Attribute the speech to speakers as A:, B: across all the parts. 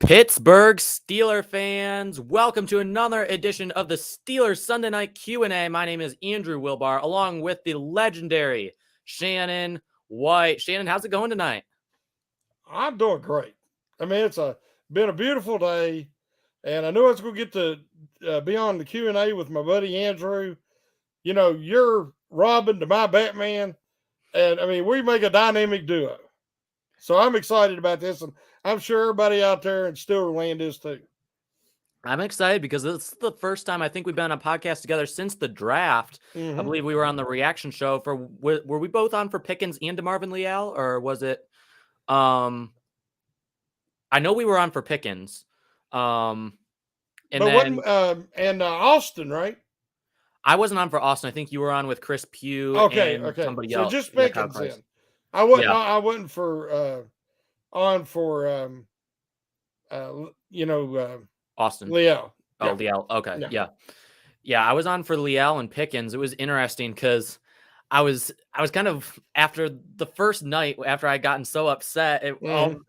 A: Pittsburgh Steeler fans, welcome to another edition of the Steelers Sunday Night Q&A. My name is Andrew Wilbar, along with the legendary Shannon White. Shannon, how's it going tonight?
B: I'm doing great. I mean, it's been a beautiful day, and I know it's going to get to be on the Q&A with my buddy Andrew. You know, you're Robin to my Batman, and I mean, we make a dynamic duo. So I'm excited about this, and I'm sure everybody out there in Steelerland is too.
A: I'm excited because this is the first time I think we've been on a podcast together since the draft. I believe we were on the reaction show for, were we both on for Pickens and DeMarvin Leal, or was it, I know we were on for Pickens. And
B: then Austin, right?
A: I wasn't on for Austin. I think you were on with Chris Pugh and somebody else.
B: So just Pickens then. I wasn't for on for
A: Austin.
B: Leal.
A: Oh, Leal. Okay. Yeah. I was on for Leal and Pickens. It was interesting because I was kind of, after the first night, after I gotten so upset,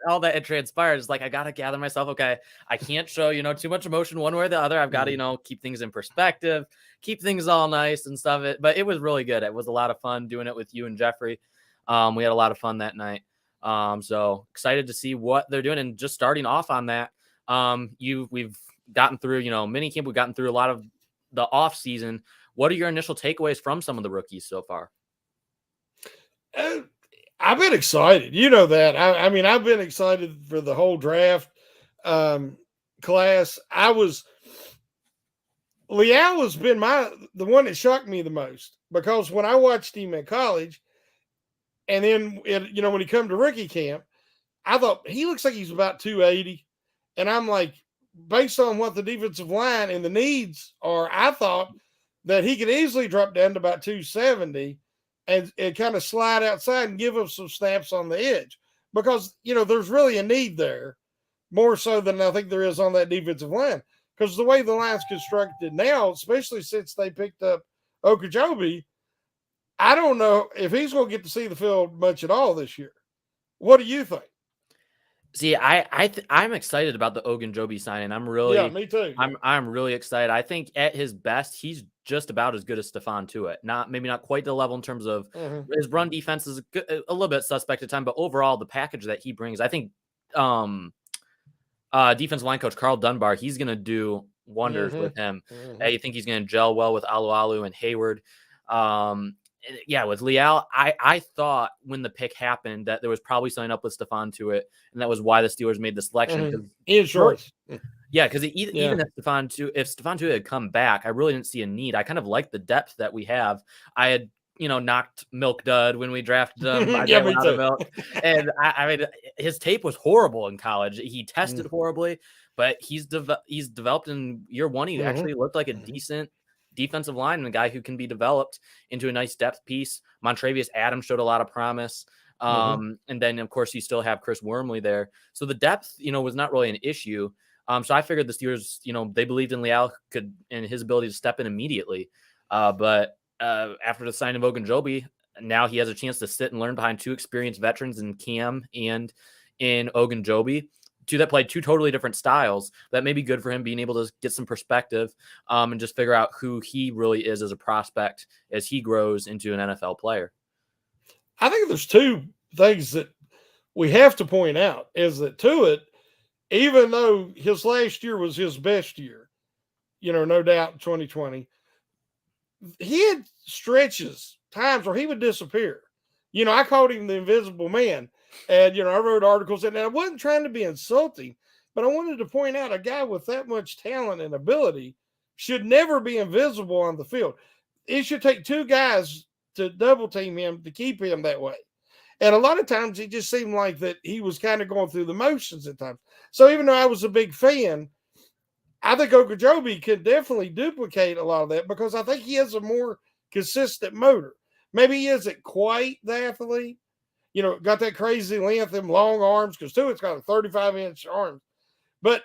A: all that had transpired, is like, I got to gather myself. Okay. I can't show, too much emotion one way or the other. I've got to, keep things in perspective, keep things all nice and stuff. But it was really good. It was a lot of fun doing it with you and Jeffrey. We had a lot of fun that night. So excited to see what they're doing. And just starting off on that, we've gotten through, minicamp. We've gotten through a lot of the off season. What are your initial takeaways from some of the rookies so far?
B: I've been excited. You know that. I mean, I've been excited for the whole draft class. Leal has been the one that shocked me the most, because when I watched him in college, and then when he come to rookie camp, I thought he looks like he's about 280, and I'm like, based on what the defensive line and the needs are, I thought that he could easily drop down to about 270 and kind of slide outside and give us some snaps on the edge, because there's really a need there, more so than I think there is on that defensive line. Because the way the line's constructed now, especially since they picked up Okojobi, I don't know if he's going to get to see the field much at all this year. What do you think?
A: See, I'm excited about the Ogunjobi signing.
B: Me too.
A: I'm really excited. I think at his best, he's just about as good as Stephon Tuitt. Maybe not quite the level in terms of his run defense is a little bit suspect at time, but overall the package that he brings, I think defensive line coach Carl Dunbar, he's going to do wonders with him. I think he's going to gel well with Alu and Hayward. With Leal, I thought when the pick happened that there was probably something up with Stephon Tuitt, and that was why the Steelers made the selection.
B: Insurance.
A: Yeah, because even if Stephon Tuitt had come back, I really didn't see a need. I kind of like the depth that we have. I had knocked Milk Dud when we drafted him.
B: Me too.
A: Milk. And I mean, his tape was horrible in college. He tested horribly, but he's developed in year one. He actually looked like a decent defensive line and a guy who can be developed into a nice depth piece. Montrevious Adams showed a lot of promise. And then, of course, you still have Chris Wormley there. So the depth, was not really an issue. So I figured the Steelers, they believed in Leal and his ability to step in immediately. But after the signing of Ogunjobi, now he has a chance to sit and learn behind two experienced veterans in Cam and in Ogunjobi, two that played two totally different styles. That may be good for him, being able to get some perspective and just figure out who he really is as a prospect as he grows into an NFL player.
B: I think there's two things that we have to point out, is that Tuitt, even though his last year was his best year, no doubt 2020, he had stretches, times where he would disappear. I called him the invisible man. And, I wrote articles, and I wasn't trying to be insulting, but I wanted to point out a guy with that much talent and ability should never be invisible on the field. It should take two guys to double team him to keep him that way. And a lot of times it just seemed like that he was kind of going through the motions at times. So even though I was a big fan, I think Okojobi could definitely duplicate a lot of that, because I think he has a more consistent motor. Maybe he isn't quite the athlete, got that crazy length, them long arms, because Tuitt's got a 35-inch arm. But,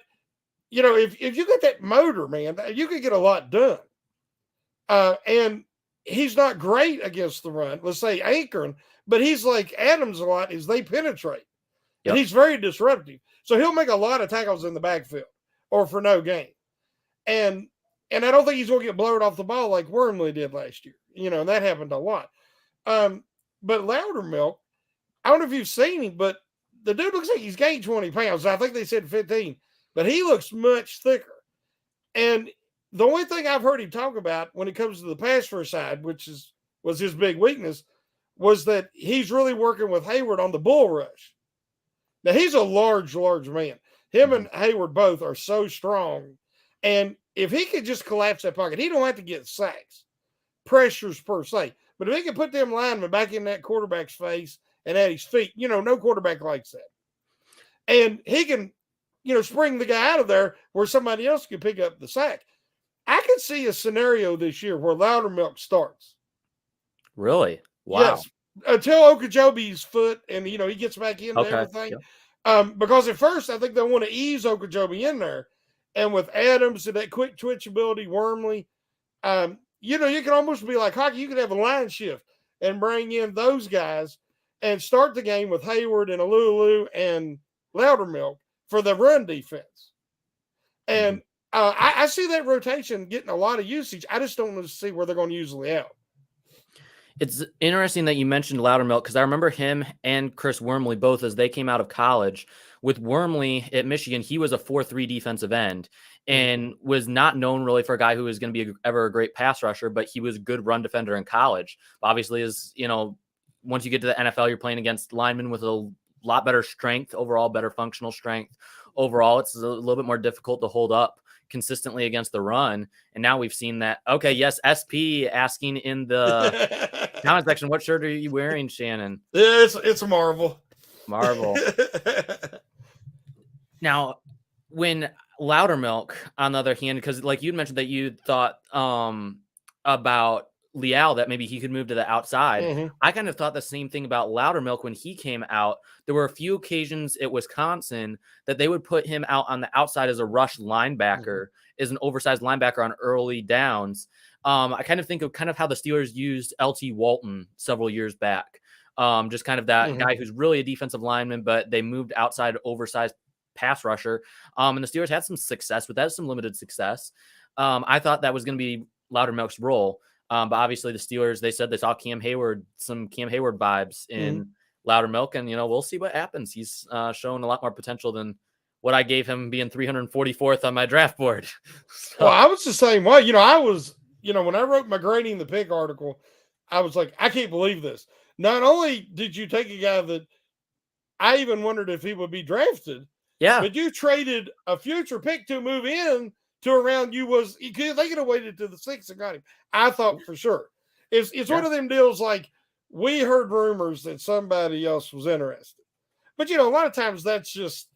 B: if you get that motor, man, you could get a lot done. And he's not great against the run, let's say anchoring, but he's like Adams a lot, is they penetrate. and he's very disruptive. So he'll make a lot of tackles in the backfield or for no gain. And I don't think he's going to get blown off the ball like Wormley did last year. And that happened a lot. But Loudermilk, I don't know if you've seen him, but the dude looks like he's gained 20 pounds. I think they said 15, but he looks much thicker. And the only thing I've heard him talk about when it comes to the pass rush side, which was his big weakness, was that he's really working with Hayward on the bull rush. Now, he's a large man. Him and Hayward both are so strong. And if he could just collapse that pocket, he don't have to get sacks, pressures per se. But if he can put them linemen back in that quarterback's face and at his feet, no quarterback likes that. And he can, spring the guy out of there where somebody else can pick up the sack. I could see a scenario this year where Loudermilk starts.
A: Really? Wow.
B: Yes. Until Okejobi's foot and, he gets back into everything. Yep. Because at first, I think they want to ease Okejobi in there. And with Adams and that quick twitch ability, Wormley, you can almost be like hockey. You could have a line shift and bring in those guys and start the game with Hayward and Alulu and Loudermilk for the run defense. And I see that rotation getting a lot of usage. I just don't see where they're going to use Leal.
A: It's interesting that you mentioned Loudermilk because I remember him and Chris Wormley both as they came out of college. With Wormley at Michigan, he was a 4-3 defensive end and was not known really for a guy who was going to be ever a great pass rusher, but he was a good run defender in college. Obviously, once you get to the NFL, you're playing against linemen with a lot better strength overall, better functional strength overall. It's a little bit more difficult to hold up consistently against the run. And now we've seen that. Okay, yes, SP asking in the comment section, what shirt are you wearing, Shannon?
B: It's a Marvel.
A: Marvel. Now, when Loudermilk, on the other hand, because like you mentioned that you thought about Leal that maybe he could move to the outside. I kind of thought the same thing about Loudermilk when he came out. There were a few occasions at Wisconsin that they would put him out on the outside as a rush linebacker, as an oversized linebacker on early downs. I kind of think of how the Steelers used LT Walton several years back. Just kind of that guy who's really a defensive lineman, but they moved outside oversized pass rusher. And the Steelers had some success with that, some limited success. I thought that was going to be Loudermilk's role. But obviously the Steelers, they said they saw some Cam Hayward vibes in Loudermilk, and we'll see what happens. He's shown a lot more potential than what I gave him, being 344th on my draft board.
B: So. Well, I was the same way. I was, when I wrote my grading the pick article, I was like, I can't believe this. Not only did you take a guy that I even wondered if he would be drafted, but you traded a future pick to move in to around you they could have waited to the 6th and got him. I thought for sure. It's one of them deals like we heard rumors that somebody else was interested. But, a lot of times that's just,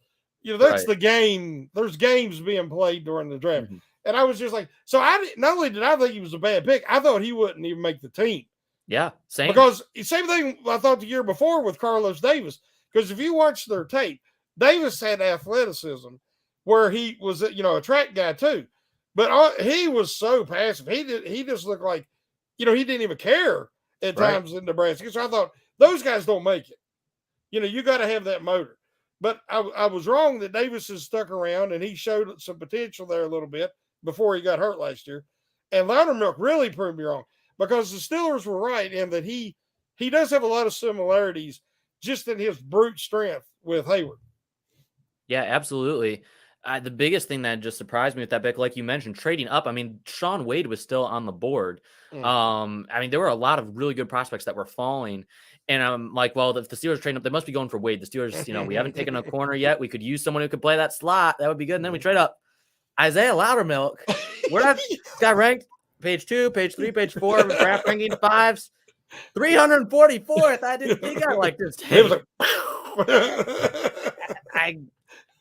B: that's the game. There's games being played during the draft. And I was just like, so not only did I think he was a bad pick, I thought he wouldn't even make the team.
A: Yeah, same.
B: Because same thing I thought the year before with Carlos Davis. Because if you watch their tape, Davis had athleticism where he was, a track guy too. But he was so passive. He just looked like, he didn't even care at times in Nebraska. So I thought, those guys don't make it. You got to have that motor. But I was wrong that Davis has stuck around, and he showed some potential there a little bit before he got hurt last year. And Loudermilk really proved me wrong because the Steelers were right in that he does have a lot of similarities just in his brute strength with Hayward.
A: Yeah, absolutely. The biggest thing that just surprised me with that pick, like you mentioned, trading up. I mean, Shaun Wade was still on the board. There were a lot of really good prospects that were falling. And I'm like, well, if the Steelers trade up, they must be going for Wade. The Steelers, we haven't taken a corner yet. We could use someone who could play that slot. That would be good. And then we trade up Isaiah Loudermilk. We're not got ranked page 2, page 3, page 4, draft ranking 5s. 344th. I didn't think I liked this.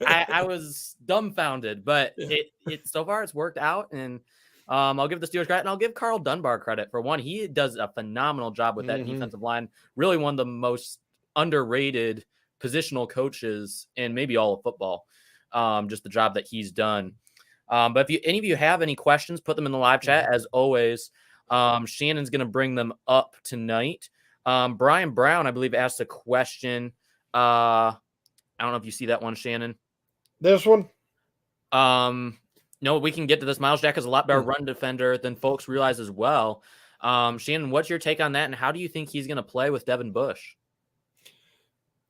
A: I was dumbfounded, but it so far it's worked out, and I'll give the Steelers credit, and I'll give Carl Dunbar credit for one. He does a phenomenal job with that defensive line. Really one of the most underrated positional coaches in maybe all of football. Just the job that he's done. But if any of you have any questions, put them in the live chat as always. Shannon's going to bring them up tonight. Brian Brown, I believe, asked a question. I don't know if you see that one, Shannon.
B: This one?
A: No, we can get to this. Miles Jack is a lot better run defender than folks realize as well. Shannon, what's your take on that, and how do you think he's going to play with Devin Bush?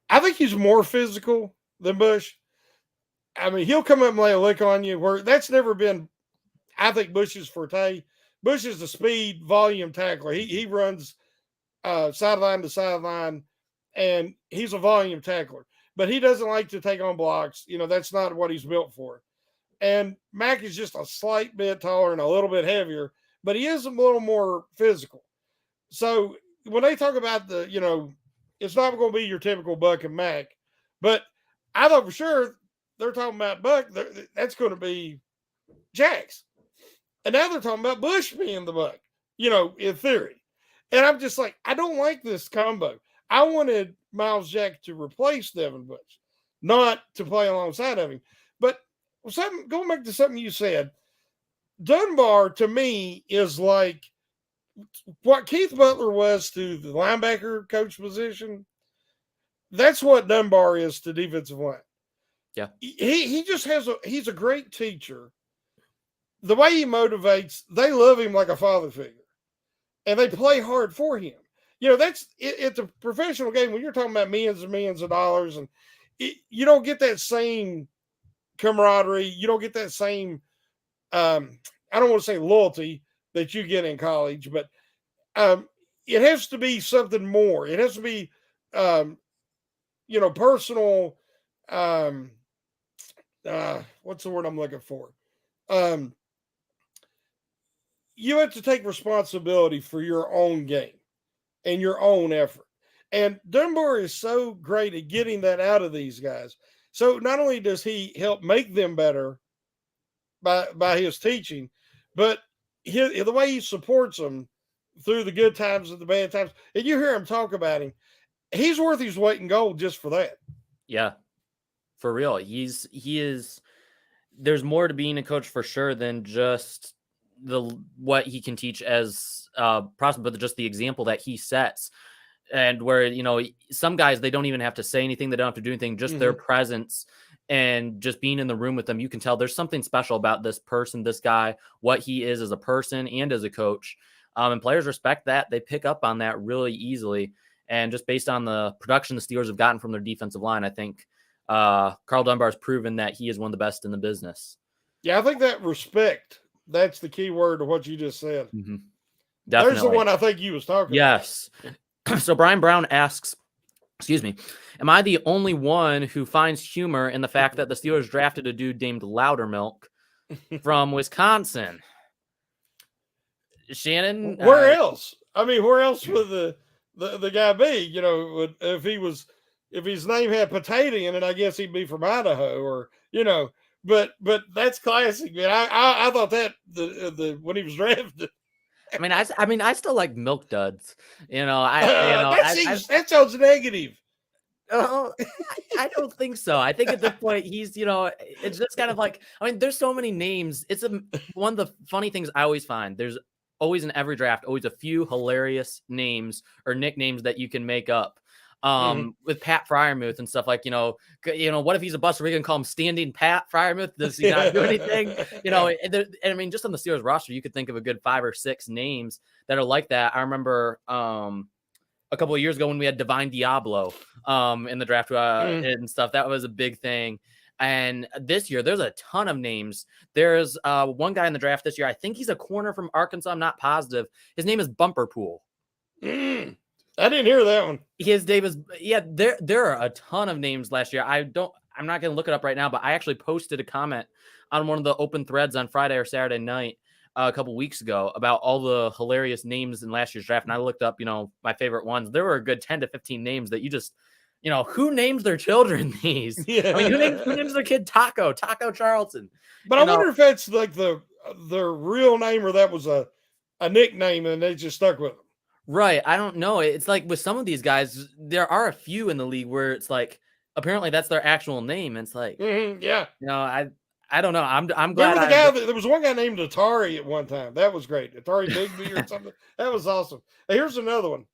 B: I think he's more physical than Bush. I mean, he'll come up and lay a lick on you, where that's never been, I think, Bush's forte. Bush is a speed, volume tackler. He runs sideline to sideline, and he's a volume tackler. But he doesn't like to take on blocks. That's not what he's built for. And Mac is just a slight bit taller and a little bit heavier, but he is a little more physical. So when they talk about it's not going to be your typical Buck and Mac, but I thought for sure they're talking about Buck. That's going to be Jax. And now they're talking about Bush being the Buck, in theory. And I'm just like, I don't like this combo. I wanted Miles Jack to replace Devin Bush, not to play alongside of him. But going back to something you said, Dunbar to me is like what Keith Butler was to the linebacker coach position. That's what Dunbar is to defensive line.
A: Yeah.
B: He just he's a great teacher. The way he motivates, they love him like a father figure. And they play hard for him. That's it's a professional game. When you're talking about millions and millions of dollars, and you don't get that same camaraderie. You don't get that same, I don't want to say loyalty that you get in college, but it has to be something more. It has to be, personal. What's the word I'm looking for? You have to take responsibility for your own game and your own effort. And Dunbar is so great at getting that out of these guys. So not only does he help make them better by his teaching, but the way he supports them through the good times and the bad times. And you hear him talk about him. He's worth his weight in gold just for that.
A: Yeah, for real. He is. There's more to being a coach for sure than just what he can teach as prospect, but just the example that he sets. And where, some guys, they don't even have to say anything. They don't have to do anything, just their presence and just being in the room with them. You can tell there's something special about this person, this guy, what he is as a person and as a coach. And players respect that. They pick up on that really easily. And just based on the production the Steelers have gotten from their defensive line, I think Carl Dunbar has proven that he is one of the best in the business.
B: Yeah, I think that respect, that's the key word to what you just said.
A: Mm-hmm.
B: There's the one I think you was talking about.
A: Yes. So Brian Brown asks, am I the only one who finds humor in the fact that the Steelers drafted a dude named Loudermilk from Wisconsin? Shannon?
B: Where else? I mean, where else would the guy be? If his name had potato in it, I guess he'd be from Idaho, or but that's classic, man. I thought that the when he was drafted.
A: I mean, I still like Milk Duds.
B: That sounds negative.
A: I don't think so. I think at this point he's, it's just kind of like, there's so many names. It's one of the funny things I always find. There's always in every draft, always a few hilarious names or nicknames that you can make up. With Pat Fryermuth and stuff like, what if he's a buster? We can call him Standing Pat Fryermuth. Does he not do anything? And just on the Steelers roster, you could think of a good 5 or 6 names that are like that. I remember a couple of years ago when we had Divine Diablo in the draft and stuff. That was a big thing. And this year, there's a ton of names. There's one guy in the draft this year. I think he's a corner from Arkansas. I'm not positive. His name is Bumper Pool.
B: I didn't hear that one.
A: His name is, there are a ton of names last year. I'm not going to look it up right now, but I actually posted a comment on one of the open threads on Friday or Saturday night a couple weeks ago about all the hilarious names in last year's draft. And I looked up, my favorite ones. There were a good 10 to 15 names that you just, who names their children these?
B: Yeah.
A: Who names their kid Taco Charlton?
B: But I wonder if that's like the real name, or that was a nickname and they just stuck with them.
A: Right. I don't know. It's like with some of these guys, there are a few in the league where it's like, apparently that's their actual name. And it's like,
B: yeah.
A: I don't know. I'm glad.
B: There was one guy named Atari at one time. That was great. Atari Bigby or something. That was awesome. Hey, here's another one.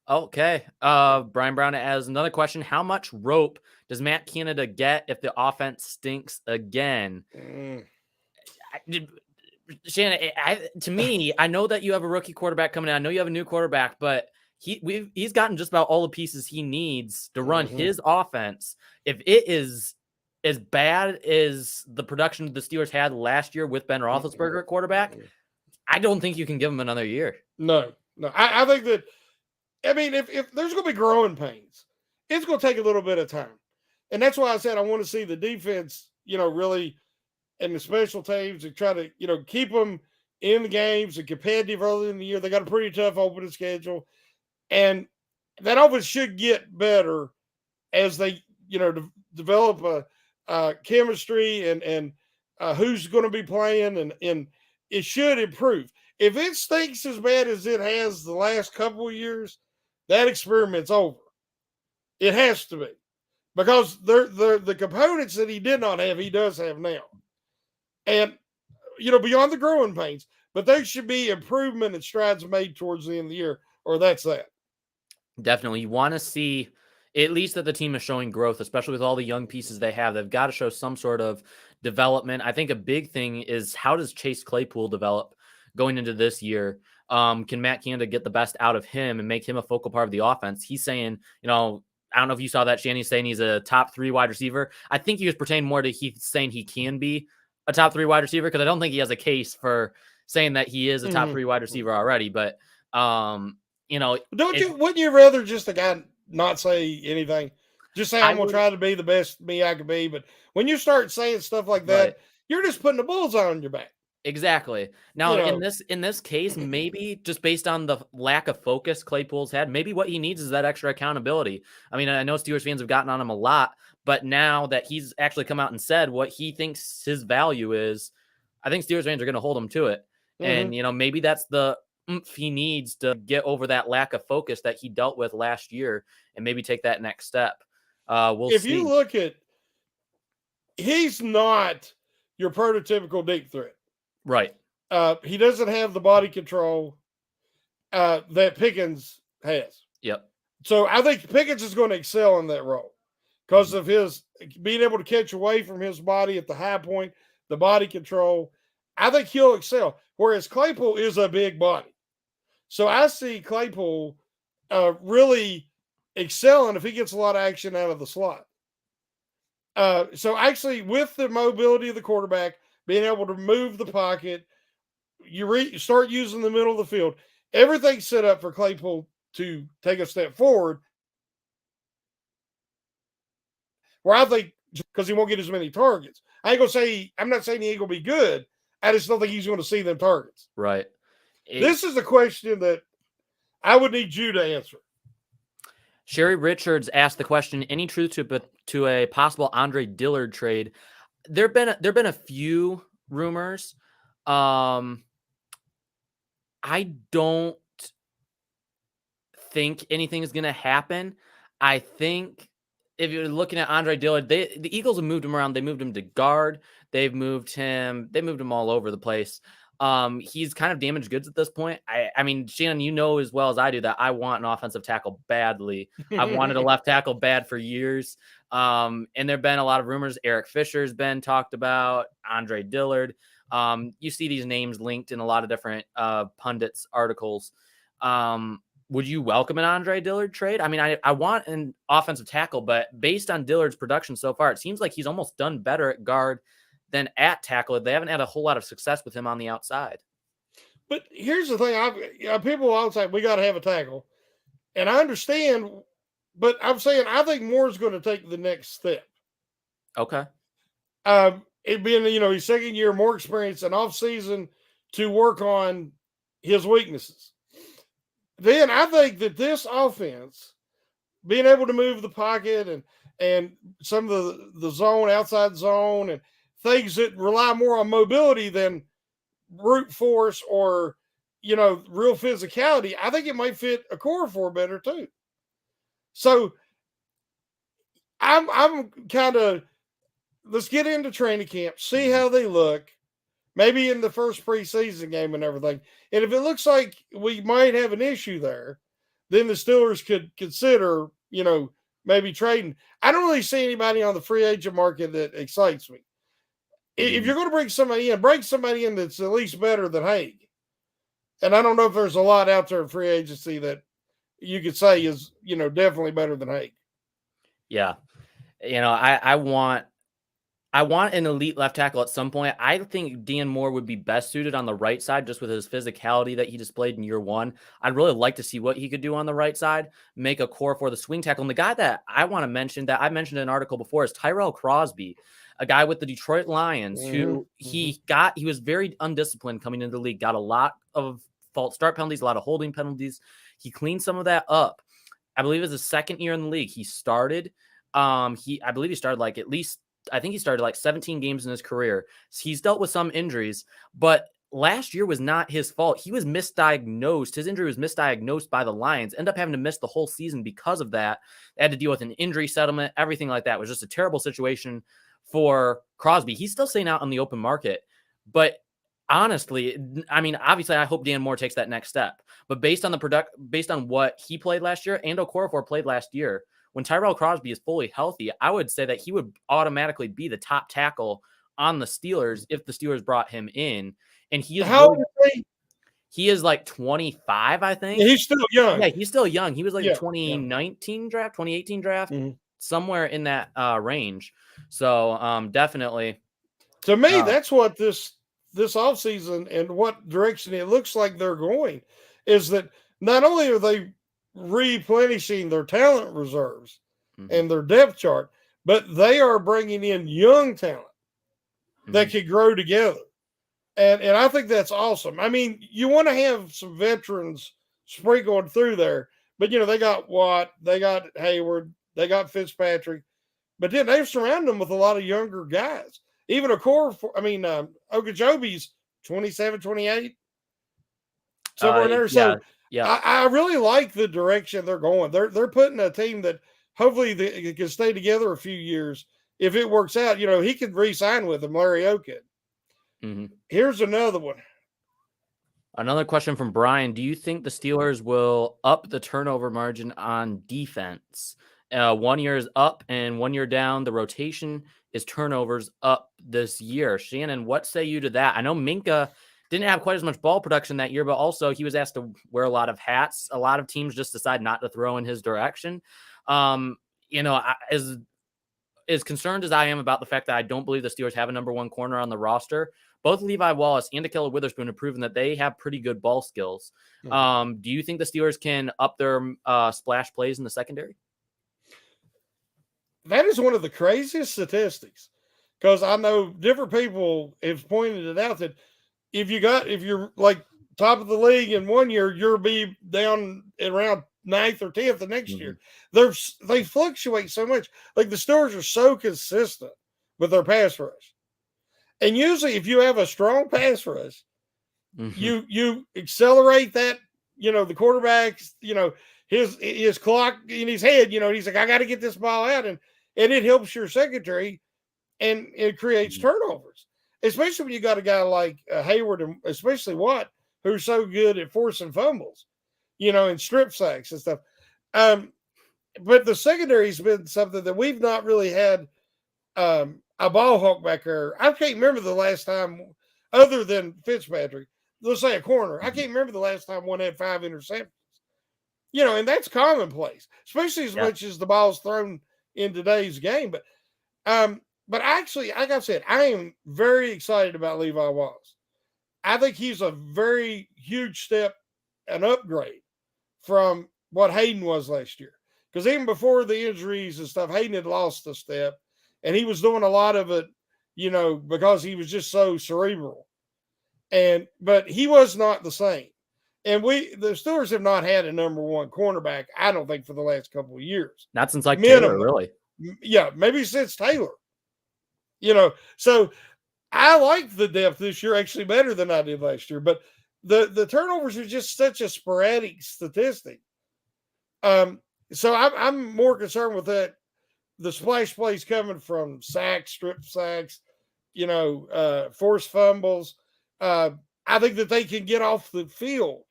A: Okay. Brian Brown has another question. How much rope does Matt Canada get if the offense stinks again? Shannon, to me, I know that you have a rookie quarterback coming in. I know you have a new quarterback, but he's gotten just about all the pieces he needs to run his offense. If it is as bad as the production the Steelers had last year with Ben Roethlisberger at quarterback, I don't think you can give him another year.
B: No. I think that, I mean, if there's going to be growing pains, it's going to take a little bit of time. And that's why I said I want to see the defense, really, and the special teams, and try to, keep them in the games and competitive early in the year. They got a pretty tough opening schedule. And that offense should get better as they, develop a chemistry and who's going to be playing, and it should improve. If it stinks as bad as it has the last couple of years, that experiment's over. It has to be, because the components that he did not have, he does have now. And, beyond the growing pains, but there should be improvement and strides made towards the end of the year, or that's that.
A: Definitely. You want to see at least that the team is showing growth, especially with all the young pieces they have. They've got to show some sort of development. I think a big thing is, how does Chase Claypool develop going into this year? Can Matt Canada get the best out of him and make him a focal part of the offense? He's saying, I don't know if you saw that, Shannon, saying he's a top 3 wide receiver. I think he was pertaining more to Heath saying he can be a top 3 wide receiver, because I don't think he has a case for saying that he is a top 3 wide receiver already. But, wouldn't
B: you rather just a guy not say anything? Just say, I'm going to try to be the best me I can be. But when you start saying stuff like that, right, you're just putting the bullseye on your back.
A: Exactly. Now, in this case, maybe just based on the lack of focus Claypool's had, maybe what he needs is that extra accountability. I mean, I know Steelers fans have gotten on him a lot, but now that he's actually come out and said what he thinks his value is, I think Steelers fans are going to hold him to it. And, maybe that's the oomph he needs to get over that lack of focus that he dealt with last year, and maybe take that next step.
B: If you look at, he's not your prototypical deep threat.
A: Right.
B: He doesn't have the body control that Pickens has.
A: Yep.
B: So I think Pickens is going to excel in that role because of his being able to catch away from his body at the high point, the body control. I think he'll excel, whereas Claypool is a big body. So I see Claypool really excelling if he gets a lot of action out of the slot. So actually, with the mobility of the quarterback, being able to move the pocket, you start using the middle of the field, everything's set up for Claypool to take a step forward. Where I think, because he won't get as many targets. I'm not saying he ain't going to be good. I just don't think he's going to see them targets.
A: Right.
B: This is a question that I would need you to answer.
A: Sherry Richards asked the question, any truth to a possible Andre Dillard trade? There've been a few rumors. I don't think anything is going to happen. I think if you're looking at Andre Dillard, the Eagles have moved him around. They moved him to guard. They moved him all over the place. He's kind of damaged goods at this point. I mean, Shannon, you know as well as I do that I want an offensive tackle badly. I've wanted a left tackle bad for years. And there've been a lot of rumors. Eric Fisher's been talked about, Andre Dillard. You see these names linked in a lot of different pundits articles. Would you welcome an Andre Dillard trade? I mean, I want an offensive tackle, but based on Dillard's production so far, it seems like he's almost done better at guard than at tackle. They haven't had a whole lot of success with him on the outside.
B: But here's the thing. People all say, we got to have a tackle. And I understand, but I'm saying I think Moore's going to take the next step.
A: Okay.
B: It being, his second year, more experience, an offseason to work on his weaknesses. Then I think that this offense, being able to move the pocket and some of the zone, outside zone, and things that rely more on mobility than brute force or, real physicality, I think it might fit a core for better too. So I'm kind of, let's get into training camp, see how they look, maybe in the first preseason game and everything. And if it looks like we might have an issue there, then the Steelers could consider, maybe trading. I don't really see anybody on the free agent market that excites me. If you're going to bring somebody in that's at least better than Haig. And I don't know if there's a lot out there in free agency that you could say is, definitely better than Haig.
A: Yeah. I want an elite left tackle at some point. I think Dan Moore would be best suited on the right side just with his physicality that he displayed in year one. I'd really like to see what he could do on the right side, make a core for the swing tackle. And the guy that I want to mention that I mentioned in an article before is Tyrell Crosby, a guy with the Detroit Lions who he was very undisciplined coming into the league, got a lot of false start penalties, a lot of holding penalties. He cleaned some of that up. I believe it was his second year in the league. He started, I believe he started like 17 games in his career. He's dealt with some injuries, but last year was not his fault. He was misdiagnosed. His injury was misdiagnosed by the Lions. Ended up having to miss the whole season because of that. They had to deal with an injury settlement, everything like that. It was just a terrible situation for Crosby. He's still staying out on the open market, but honestly, I mean, obviously, I hope Dan Moore takes that next step. But based on what he played last year and Okorafor played last year, when Tyrell Crosby is fully healthy, I would say that he would automatically be the top tackle on the Steelers if the Steelers brought him in. And he is he is like 25, I think.
B: Yeah, he's still young.
A: Yeah, he's still young. He was like 2019 draft, 2018 draft, somewhere in that range. So definitely.
B: To me, that's what this offseason and what direction it looks like they're going is that not only are they replenishing their talent reserves and their depth chart, but they are bringing in young talent that can grow together. And I think that's awesome. I mean, you want to have some veterans sprinkled through there, but they got Watt, they got Hayward, they got Fitzpatrick, but then they've surrounded them with a lot of younger guys. Even Ogunjobi's 27, 28. Somewhere in there. So I really like the direction they're going. They're putting a team that hopefully they can stay together a few years. If it works out, he could re-sign with them, Larry Oakett. Here's another one.
A: Another question from Brian. Do you think the Steelers will up the turnover margin on defense? 1 year is up and 1 year down. The rotation is turnovers up this year. Shannon, what say you to that? I know Minka didn't have quite as much ball production that year, but also he was asked to wear a lot of hats. A lot of teams just decide not to throw in his direction. As concerned as I am about the fact that I don't believe the Steelers have a number one corner on the roster, both Levi Wallace and Ahkello Witherspoon have proven that they have pretty good ball skills. Do you think the Steelers can up their splash plays in the secondary?
B: That is one of the craziest statistics because I know different people have pointed it out that if you're like top of the league in 1 year, you'll be down around 9th or 10th the next year. They fluctuate so much. Like the Steelers are so consistent with their pass rush. And usually if you have a strong pass rush, you accelerate that, the quarterback's, his clock in his head, he's like, I got to get this ball out. And it helps your secondary and it creates turnovers, especially when you got a guy like Hayward and especially Watt, who's so good at forcing fumbles, and strip sacks and stuff. But the secondary has been something that we've not really had a ball hawk back there. I can't remember the last time, other than Fitzpatrick, let's say a corner. I can't remember the last time one had 5 interceptions. And that's commonplace, especially as much as the ball's thrown in today's game. But actually, like I said, I am very excited about Levi Wallace. I think he's a very huge step, an upgrade from what Hayden was last year. Because even before the injuries and stuff, Hayden had lost a step, and he was doing a lot of it, because he was just so cerebral. But he was not the same. And the Steelers have not had a number one cornerback, I don't think, for the last couple of years.
A: Not since Taylor, really.
B: Yeah, maybe since Taylor. So I like the depth this year actually better than I did last year. But the turnovers are just such a sporadic statistic. So I'm more concerned with that. The splash plays coming from sacks, strip sacks, forced fumbles. I think that they can get off the field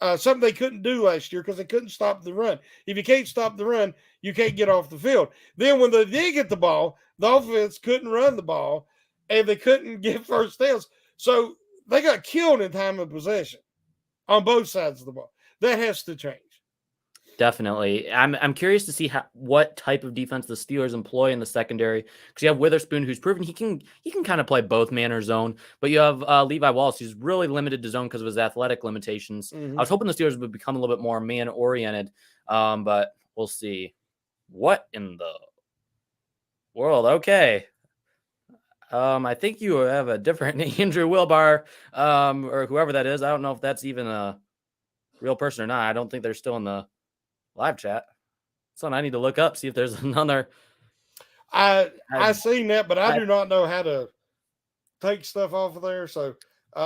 B: something they couldn't do last year because they couldn't stop the run. If you can't stop the run, you can't get off the field. Then when they did get the ball, the offense couldn't run the ball, and they couldn't get first downs. So they got killed in time of possession on both sides of the ball. That has to change.
A: Definitely. I'm curious to see what type of defense the Steelers employ in the secondary, because you have Witherspoon, who's proven he can kind of play both man or zone, but you have Levi Wallace, who's really limited to zone because of his athletic limitations. I was hoping the Steelers would become a little bit more man oriented, but we'll see. What in the world? Okay. I think you have a different Andrew Wilbar, or whoever that is. I don't know if that's even a real person or not. I don't think they're still in the live chat. So I need to look up, see if there's another.
B: I seen that, but I do not know how to take stuff off of there. So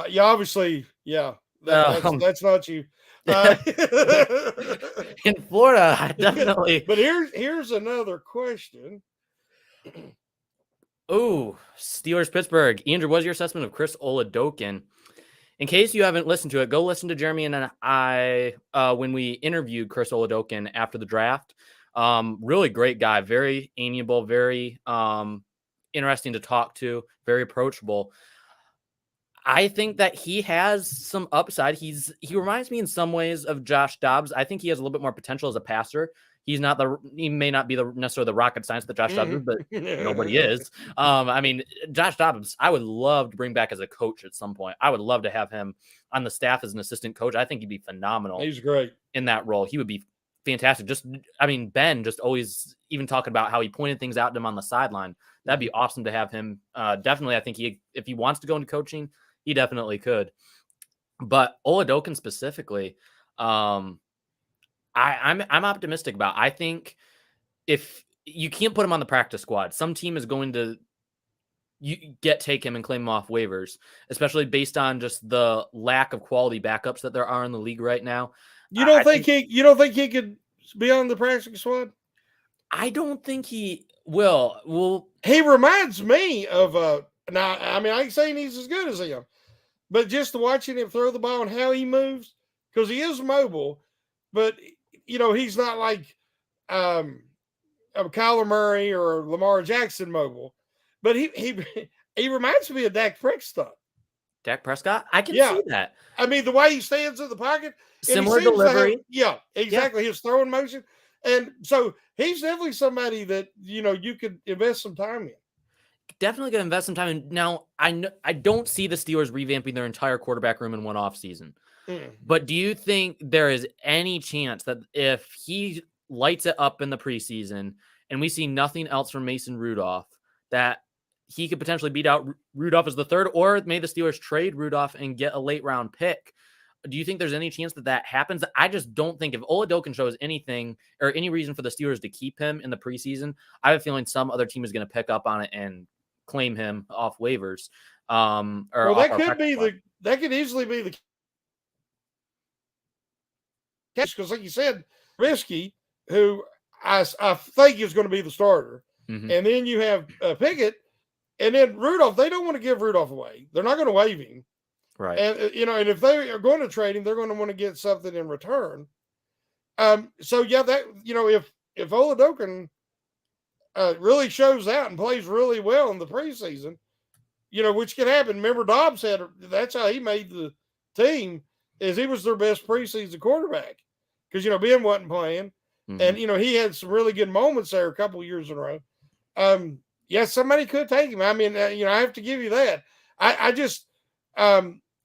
B: yeah, obviously, yeah, that's not you.
A: In Florida, I definitely.
B: But here's another question.
A: Oh, Steelers Pittsburgh. Andrew, what's your assessment of Chris Oladokun? In case you haven't listened to it, go listen to Jeremy and I when we interviewed Chris Oladokun after the draft. Really great guy, very amiable, very interesting to talk to, very approachable. I think that he has some upside. He reminds me in some ways of Josh Dobbs. I think he has a little bit more potential as a passer. He may not be necessarily the rocket science that Josh Dobbs is, but nobody is. I mean, Josh Dobbs, I would love to bring back as a coach at some point. I would love to have him on the staff as an assistant coach. I think he'd be phenomenal.
B: He's great
A: in that role. He would be fantastic. Ben just always even talking about how he pointed things out to him on the sideline. That'd be awesome to have him. Definitely, I think if he wants to go into coaching, he definitely could. But Oladokun specifically, I'm optimistic about. I think if you can't put him on the practice squad, some team is going to take him and claim him off waivers, especially based on just the lack of quality backups that there are in the league right now.
B: You don't think he could be on the practice squad?
A: I don't think he will. Well,
B: he reminds me of now. I mean, I ain't saying he's as good as him, but just watching him throw the ball and how he moves, because he is mobile, but he's not like Kyler Murray or Lamar Jackson mobile, but he reminds me of Dak Prescott.
A: Dak Prescott? I can see that.
B: I mean, the way he stands in the pocket.
A: Similar delivery.
B: Exactly. His throwing motion. And so he's definitely somebody that, you could invest some time in.
A: Definitely going to invest some time in. Now, I don't see the Steelers revamping their entire quarterback room in one offseason. But do you think there is any chance that if he lights it up in the preseason and we see nothing else from Mason Rudolph, that he could potentially beat out Rudolph as the third, or may the Steelers trade Rudolph and get a late round pick? Do you think there's any chance that happens? I just don't think if Oladokun shows anything or any reason for the Steelers to keep him in the preseason, I have a feeling some other team is going to pick up on it and claim him off waivers.
B: That could easily be the case, because like you said, Risky, who I think is going to be the starter, and then you have Pickett, and then Rudolph. They don't want to give Rudolph away. They're not going to waive him.
A: Right.
B: And, and if they are going to trade him, they're going to want to get something in return. So yeah, that, if Oladokun really shows out and plays really well in the preseason, which can happen. Remember, Dobbs that's how he made the team, is he was their best preseason quarterback, because, Ben wasn't playing, and, he had some really good moments there a couple of years in a row. Somebody could take him. I mean, I have to give you that. I just,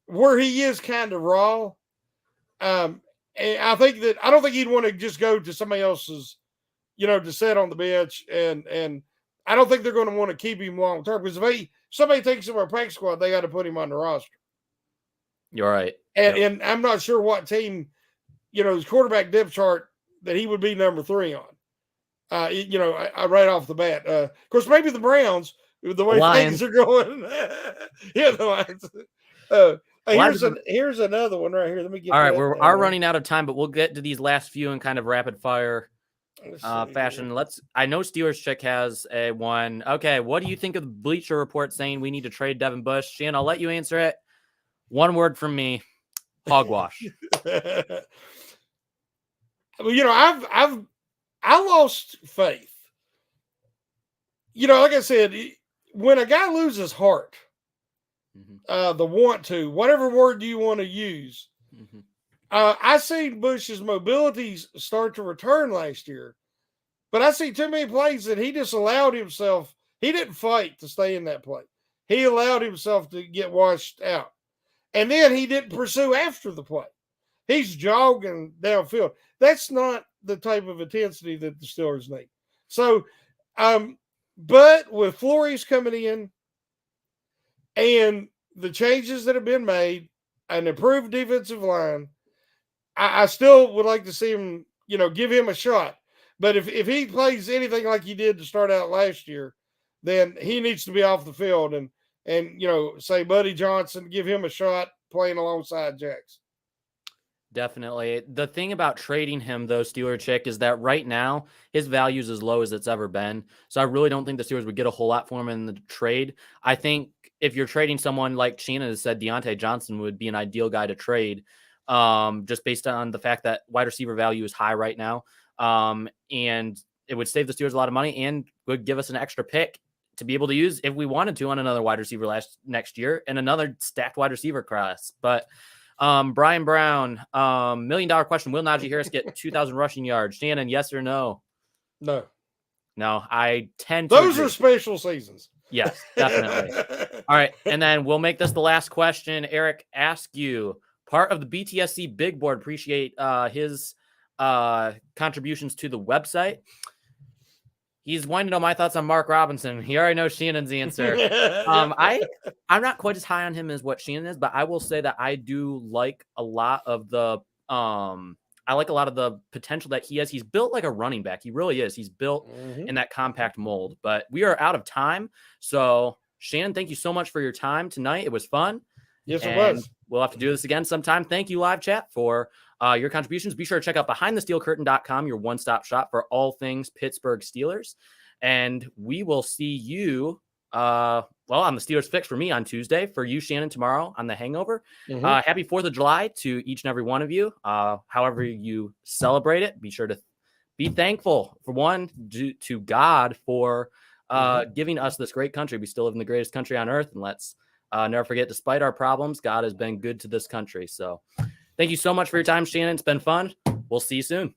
B: where he is kind of raw. And I don't think he'd want to just go to somebody else's, to sit on the bench. And I don't think they're going to want to keep him long term, because if somebody takes him on a practice squad, they got to put him on the roster.
A: You're right.
B: And I'm not sure what team, his quarterback depth chart that he would be number 3 on. Right off the bat. Of course, maybe the Browns, the way things are going. The Lions. Here's another one right here. Let me get.
A: All right, we're running out of time, but we'll get to these last few in kind of rapid fire fashion. I know Steelers Chick has a one. Okay, what do you think of the Bleacher Report saying we need to trade Devin Bush? Shannon, I'll let you answer it. One word from me: Hogwash.
B: Well, you know, I lost faith. You know, like I said, when a guy loses heart, the want to, whatever word you want to use, I seen Bush's mobilities start to return last year, but I see too many plays that he just allowed himself. He didn't fight to stay in that play. He allowed himself to get washed out, and then he didn't pursue after the play. He's jogging downfield. That's not the type of intensity that the Steelers need. So, but with Flores coming in and the changes that have been made, an improved defensive line, I still would like to see him, you know, give him a shot. But if he plays anything like he did to start out last year, then he needs to be off the field and you know, say Buddy Johnson, give him a shot playing alongside Jax.
A: Definitely. The thing about trading him, though, Steeler Chick, is that right now his value is as low as it's ever been. So I really don't think the Steelers would get a whole lot for him in the trade. I think if you're trading someone like Shannon has said, Deontay Johnson would be an ideal guy to trade, just based on the fact that wide receiver value is high right now. And it would save the Steelers a lot of money and would give us an extra pick to be able to use if we wanted to on another wide receiver next year and another stacked wide receiver class. But Brian Brown, $1 million question. Will Najee Harris get 2,000 rushing yards? Shannon, yes or no?
B: No.
A: No, I tend to
B: Those
A: agree.
B: are special seasons.
A: Yes, definitely. All right, and then we'll make this the last question. Eric, ask you, part of the BTSC big board, appreciate his contributions to the website. He's wanting to know my thoughts on Mark Robinson. He already knows Shannon's answer. I'm not quite as high on him as what Shannon is, but I will say that I do like a lot of the potential that he has. He's built like a running back. He really is. He's built in that compact mold. But we are out of time. So Shannon, thank you so much for your time tonight. It was fun.
B: Yes, it was.
A: We'll have to do this again sometime. Thank you, live chat, for your contributions. Be sure to check out BehindTheSteelCurtain.com, your one-stop shop for all things Pittsburgh Steelers. And we will see you, on the Steelers Fix for me on Tuesday. For you, Shannon, tomorrow on The Hangover. Happy 4th of July to each and every one of you. However you celebrate it, be sure to be thankful, for one, to God for giving us this great country. We still live in the greatest country on earth. And let's never forget, despite our problems, God has been good to this country. So thank you so much for your time, Shannon. It's been fun. We'll see you soon.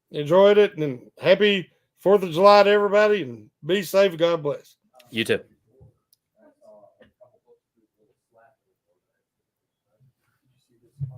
B: Enjoyed it, and happy 4th of July to everybody, and be safe. God bless.
A: You too.